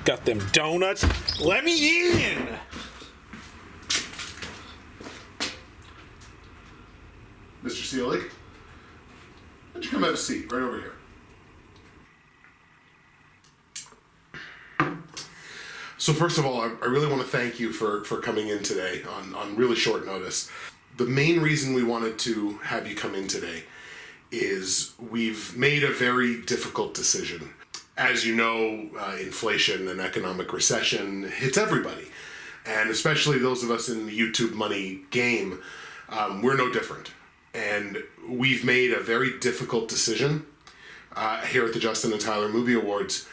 Got them donuts. Let me in! Mr. Seelig, why don't you come have a seat right over here? So first of all, I really want to thank you for coming in today on really short notice. The main reason we wanted to have you come in today is we've made a very difficult decision. As you know, inflation and economic recession hits everybody, and especially those of us in the YouTube money game, we're no different. And we've made a very difficult decision here at the Justin and Tyler Movie Awards,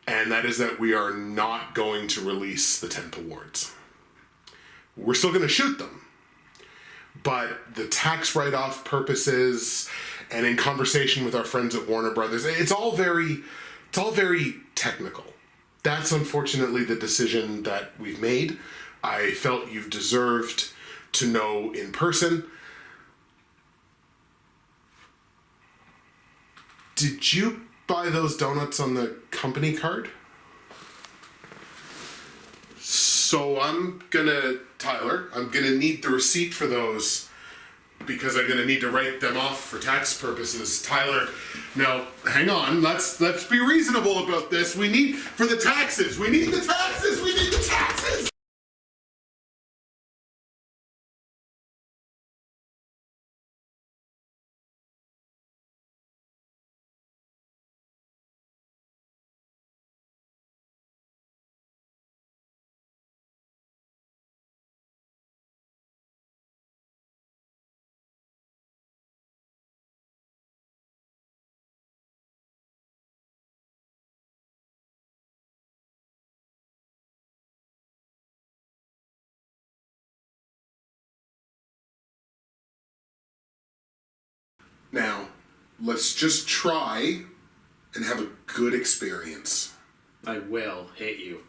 and that is that we are not going to release the 10th awards. We're still going to shoot them, but the tax write-off purposes and in conversation with our friends at Warner Brothers, it's all very technical. That's unfortunately the decision that we've made. I felt you've deserved to know in person. Did you buy those donuts on the company card? So Tyler, I'm gonna need the receipt for those because I'm gonna need to write them off for tax purposes. Tyler, now hang on, let's be reasonable about this. We need the taxes. Now, let's just try and have a good experience. I will hit you.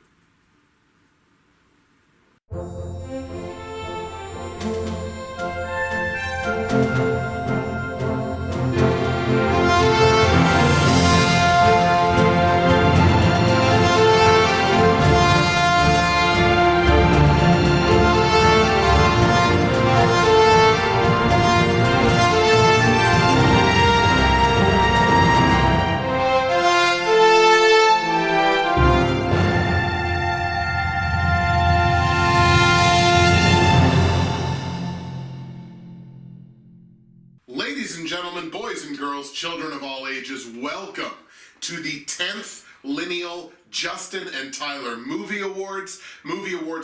Ladies and gentlemen, boys and girls, children of all ages, welcome to the 10th Lineal Justin and Tyler Movie Awards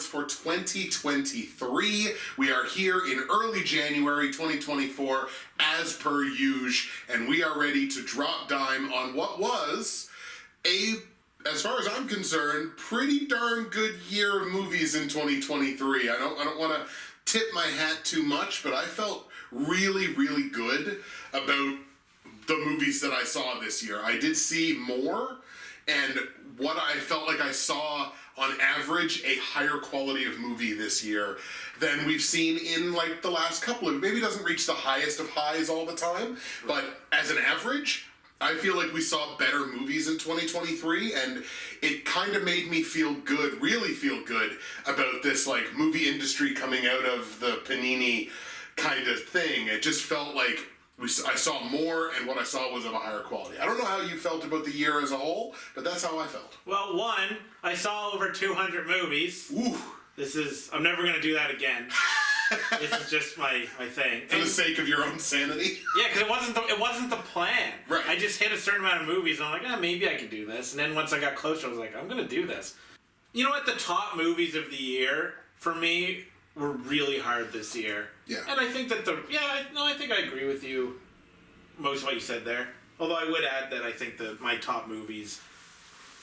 for 2023. We are here in early January 2024 as per usual, and we are ready to drop dime on what was as far as I'm concerned, pretty darn good year of movies in 2023. I don't want to tip my hat too much, but I felt really good about the movies that I saw this year. I did see more, and what I felt like I saw on average a higher quality of movie this year than we've seen in like the last couple of, maybe it doesn't reach the highest of highs all the time, but as an average, I feel like we saw better movies in 2023, and it kind of made me really feel good about this like movie industry coming out of the Panini kind of thing. It just felt like I saw more, and what I saw was of a higher quality. I don't know how you felt about the year as a whole, but that's how I felt. Well, one, I saw over 200 movies. Ooh. I'm never going to do that again. This is just my thing. For the sake of your own sanity? Yeah, because it wasn't the plan. Right. I just hit a certain amount of movies, and I'm like, maybe I can do this. And then once I got closer, I was like, I'm going to do this. You know what? The top movies of the year, for me, were really hard this year. Yeah. And I think that I think I agree with you, most of what you said there. Although I would add that I think that my top movies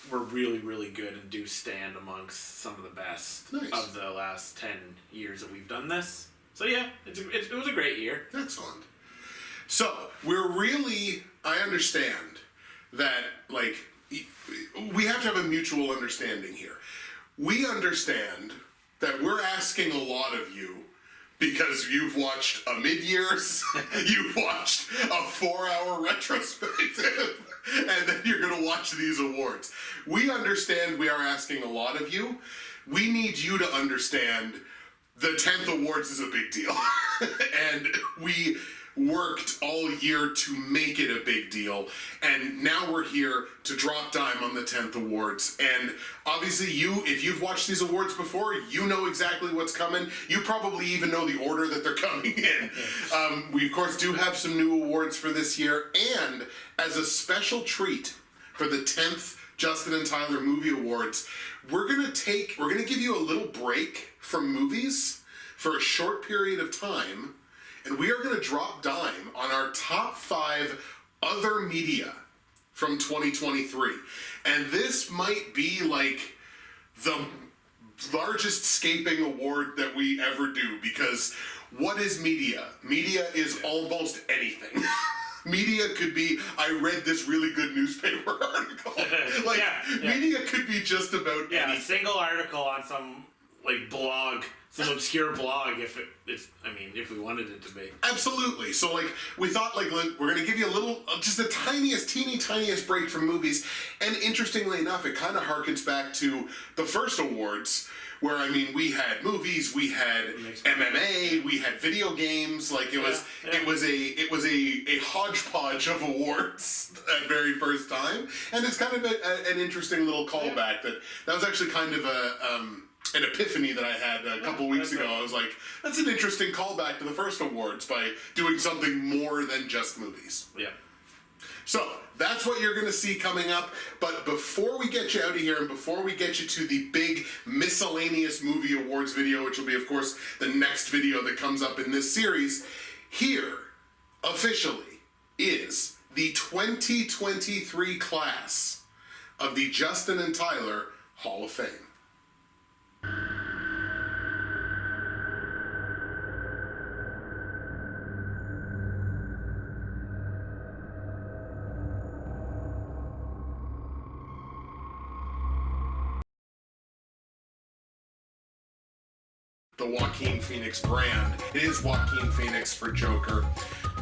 were really good and do stand amongst some of the best of the last 10 years that we've done this. So yeah, it was a great year. Excellent. So, I understand that, like, we have to have a mutual understanding here. We understand that we're asking a lot of you because you've watched a mid-years, you've watched a 4-hour retrospective, and then you're going to watch these awards. We understand we are asking a lot of you. We need you to understand the 10th awards is a big deal. And we worked all year to make it a big deal, and now we're here to drop dime on the 10th awards. And obviously if you've watched these awards before, you know exactly what's coming. You probably even know the order that they're coming in. We of course do have some new awards for this year, and as a special treat for the 10th Justin and Tyler Movie Awards, we're gonna give you a little break from movies for a short period of time, and we are going to drop dime on our top 5 other media from 2023. And this might be like the largest scaping award that we ever do, because what is media? Media is almost anything. Media could be, I read this really good newspaper article. Media could be just about anything. A single article on some blog, some obscure blog, if we wanted it to be. Absolutely. So we thought we're gonna give you a little, just the teeny tiniest break from movies. And interestingly enough, it kind of harkens back to the first awards, where we had movies, we had MMA, we had video games. It was a hodgepodge of awards that very first time, and it's kind of an interesting little callback. That was actually kind of an epiphany that I had a couple weeks ago. I was like, that's an interesting callback to the first awards by doing something more than just movies. Yeah. So that's what you're going to see coming up. But before we get you out of here, and before we get you to the big miscellaneous movie awards video, which will be, of course, the next video that comes up in this series, here, officially, is the 2023 class of the Justin and Tyler Hall of Fame. The Joaquin Phoenix brand. It is Joaquin Phoenix for Joker.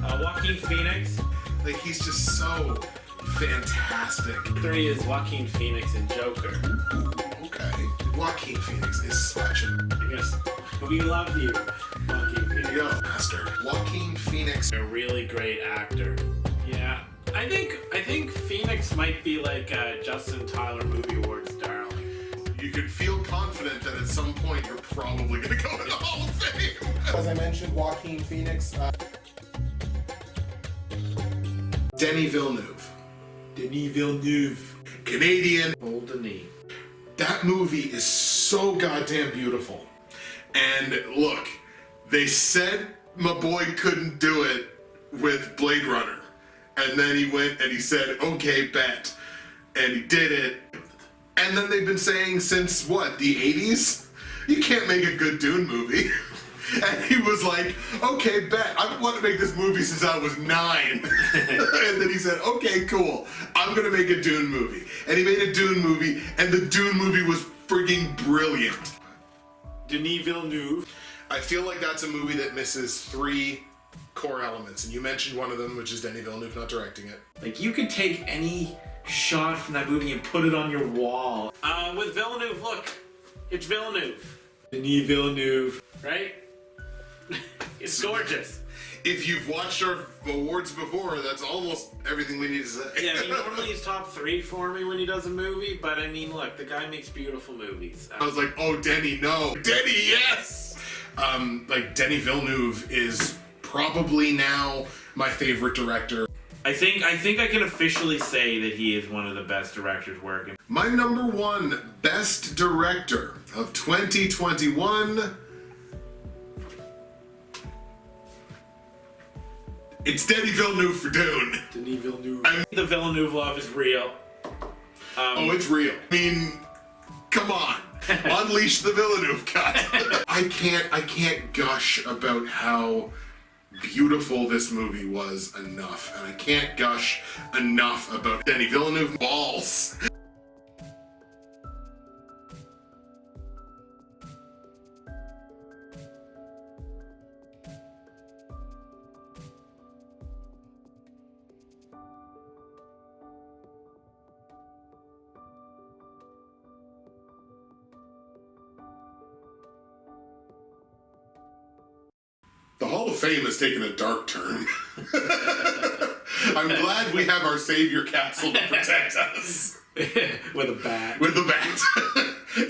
Joaquin Phoenix. He's just so fantastic. 3 is Joaquin Phoenix and Joker. Ooh, okay. Joaquin Phoenix is such I guess we love you, Joaquin Phoenix. Yo, master. Joaquin Phoenix. A really great actor. Yeah. I think Phoenix might be like Justin Tyler Movie Awards darling. You can feel confident that at some point you're probably going to go to the Hall of Fame. As I mentioned, Joaquin Phoenix. Denis Villeneuve. Denis Villeneuve. Canadian. Old Denis. That movie is so goddamn beautiful. And look, they said my boy couldn't do it with Blade Runner. And then he went and he said, okay, bet. And he did it. And then they've been saying since, the 80s? You can't make a good Dune movie. And he was like, okay, bet. I've wanted to make this movie since I was 9. And then he said, okay, cool. I'm going to make a Dune movie. And he made a Dune movie, and the Dune movie was frigging brilliant. Denis Villeneuve. I feel like that's a movie that misses 3 core elements. And you mentioned one of them, which is Denis Villeneuve not directing it. You could take any shot from that movie and put it on your wall. With Villeneuve, look, it's Villeneuve. Denis Villeneuve, right? It's gorgeous. If you've watched our awards before, that's almost everything we need to say. Yeah, normally he's top 3 for me when he does a movie, but look, the guy makes beautiful movies. I was like, oh, Denny, no. Denny, yes! Denis Villeneuve is probably now my favorite director. I think I can officially say that he is one of the best directors working. My number 1 best director of 2021... It's Denis Villeneuve for Dune. Denis Villeneuve. The Villeneuve love is real. It's real. Come on. Unleash the Villeneuve cut. I can't gush about how beautiful this movie was enough. And I can't gush enough about Denis Villeneuve balls. Fame has taken a dark turn. I'm glad we have our savior castle to protect us. With a bat. With a bat.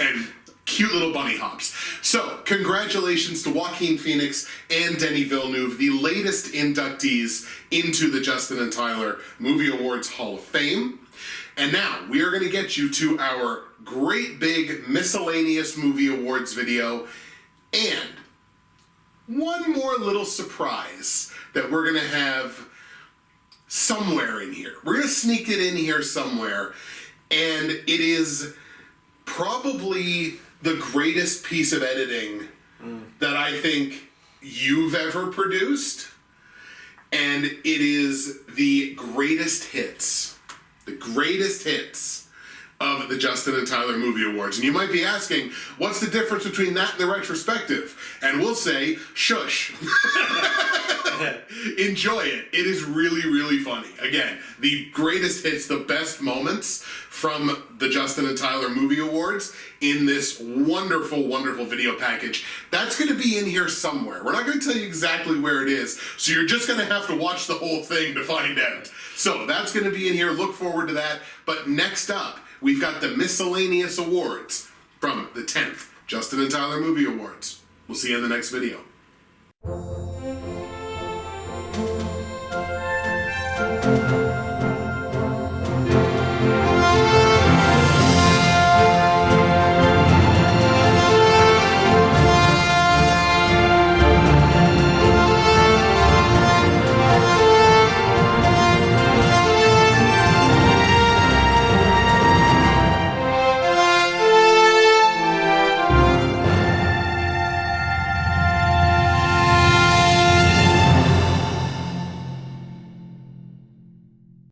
And cute little bunny hops. So, congratulations to Joaquin Phoenix and Denis Villeneuve, the latest inductees into the Justin and Tyler Movie Awards Hall of Fame. And now, we are going to get you to our great big miscellaneous movie awards video, and one more little surprise that we're going to have somewhere in here. We're going to sneak it in here somewhere, and it is probably the greatest piece of editing that I think you've ever produced, and it is the greatest hits. The greatest hits of the Justin and Tyler Movie Awards. And you might be asking, what's the difference between that and the retrospective? And we'll say, shush. Enjoy it. It is really, really funny. Again, the greatest hits, the best moments from the Justin and Tyler Movie Awards in this wonderful, wonderful video package. That's going to be in here somewhere. We're not going to tell you exactly where it is, so you're just going to have to watch the whole thing to find out. So that's going to be in here. Look forward to that. But next up, we've got the miscellaneous awards from the 10th Justin and Tyler Movie Awards. We'll see you in the next video. Thank you.